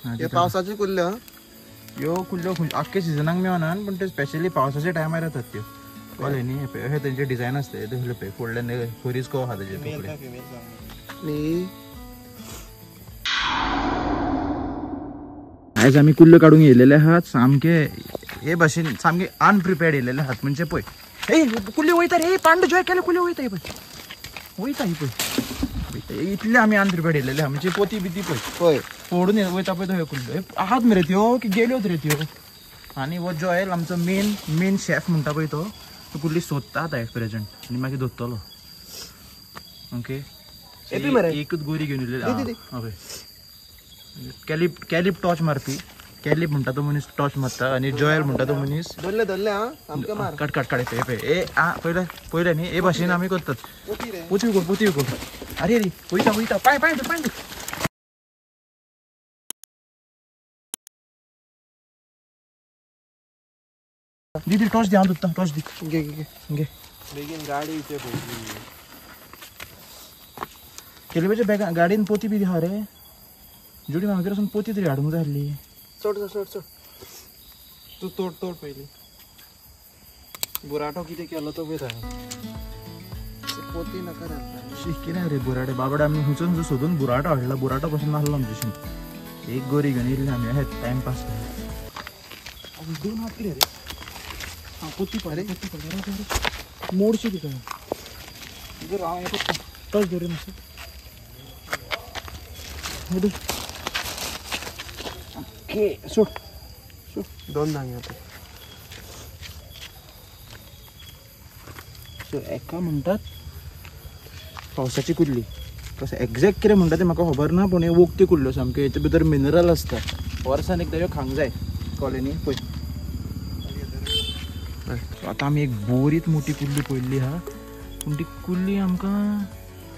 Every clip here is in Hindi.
हे पावसाचे कुल्ल्यो ह्यो कुल्ल्यो आख्खे सिजनाक मेळनात पण ते स्पेशली पावसाच्या टायमार येतात त्यो कळ्ळें न्ही हे तेंचे डिझायन आसता ते पळय फुडल्यान बरीच को आहा तेजे तुकडे आणि आयज आमी कुल्ल्यो काडूंक येयलेले आहात सामके हे भाशेन सामके अनप्रिपेर्ड येयलेले आहात म्हणजे पळय हे कुल्ल्यो वयता रे पांड जॉय केले कुल्ल्यो वयता पळय वयता ही पळय इतले आमी अनप्रिपेर्ड येयलेले आहा म्हणजे पोती बिती पळय फोडून वयता पळय तो हे कुल्ल्यो आहात मरे त्यो की गेल्योत रे त्यो आनी हो जॉयल आमचो मेन शेफ म्हणटा पळय तो कुल्ली सोदता आतां एट प्रेझेंट आनी मागीर धरतलो ओके एकूच गोरी घेवन येयलेली कॅलिप टॉर्च मारपी कॅलिप म्हणटा तो मनीस टॉर्च मारता आणि जॉयल म्हणटा तो मनीस काट ए पयले न्ही हे भाशेन आमी करतात पोती उगोल अरे वयता पाय दीदी टॉर्च दी हांव धरता टॉर्च दी घे बेगीन गाडी केलिपेच्या बॅगा गाडीन पोती बी आहा रे जोडी म्हाका वचून पोती तरी हाडूंक जाय आसली सोड तू तोड पयली बुराटो कितें केलो तो पळय पोती नाका कितें रे बुराटे बाबडे आमी हुंचून सोदून बुराटो हाडला बुराटो पासून नासलो आमचेशीं एक गोरी घेवन येयल्ली आमी हे टायमपास दोन हात कितें रे पोती पडले मोडशी तुका जर हांव हे टच धरून मातसो ओके सोड दोन दांगे आता सो एका म्हणटात पावसाची कुल्ली कसं एक्झॅक्ट कितें म्हणटा तें म्हाका खबर ना पूण हे वोगती कुल्ल्यो सामक्यो हेचे भितर मिनरल आसता वर्सान एकदां ह्यो खावंक जाय कळ्ळें न्ही पळय आतां आमी एक बोरीत मोठी कुल्ली पळयल्ली आहा पूण ती कुल्ली आमकां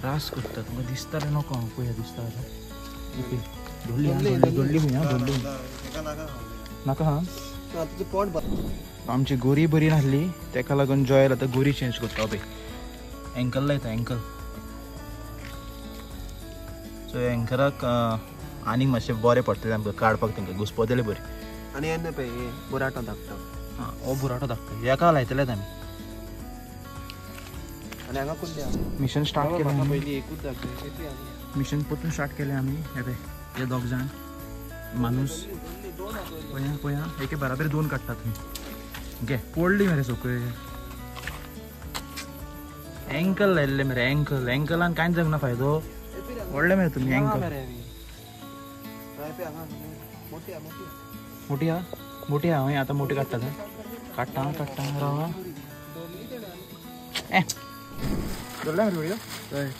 त्रास करता तुमकां दिसता रे नको हांव पळय दिसता धरली नाका हा पोट आमची गोरी बरी नासली तेका लागून जॉयल आतां गोरी चेंज करता पळय एंकल लायता एंकल सो एंकराक आनीक मातशें बरें पडटलें आमकां काडपाक तेंकां घुसपतलें बरें आनी येना पळय बुराटो धाकटो हो बुराटो धाकटो हेका लायतलेत आमी आनी हांगा कुल्ली मिशन स्टार्ट केलें पयलीं एकूच धाकटो मिशन परतून स्टार्ट केलें आमी हे पळय हे दोग जाण माणूस पळया एके बराबर दोन काडटात तुमी घे पडली मरे सकयल एंकल लायल्ले मरे एंकलान कांयच जगना फायदो व्हडले मरे तुमी एंकल मोठी हा हांव आतां मोठी काडटा रावा धरल्या मरे व्हिडिओ हय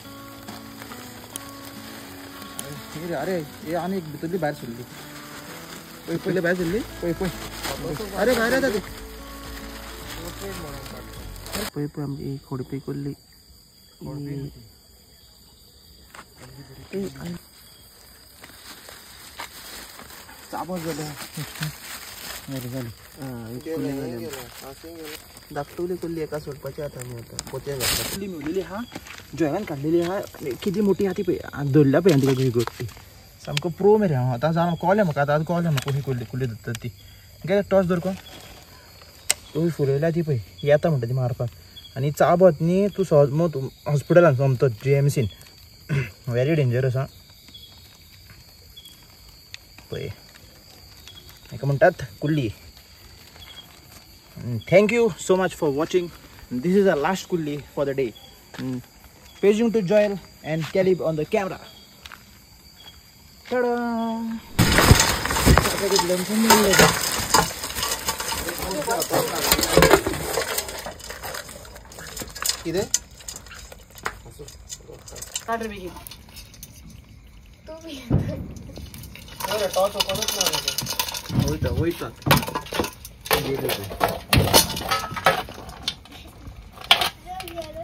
अरे हे आनी एक भितरली भायर सरली पयले भायर सरली पळय अरे भायर येता ती पळय आमची एक खोडपी कोल्ली चाबो जाल्या धाकटुली कुल्ली एका सोडपाची आतां आमी आतां पोतये घालता कुल्ली मेवलेली आहा जॉयलान काडलेली आहा किती मोठी आहा ती पळय धरल्या पळय तिका खंय गोश्टी सामको प्रो मरे हांव आतां जावन कळ्ळें म्हाका आतां कळ्ळें म्हाका कशी कुल्ली धरतात ती घे टॉर्च धर कोण तूं फुलयल्या ती पळय येता म्हणटा ती मारपाक आनी चाबत न्ही तूं सहज मग हॉस्पिटलान सोमतत GMCन व्हेरी डेंजरस आं पळय हेका म्हणटात कुल्ली Thank you so much for watching. This is our last kulli for the day. Paging to Joel and Caleb on the camera. Ta-da! किदे काढ बेगी अरे टॉर्च ओपनच ना वयता गेले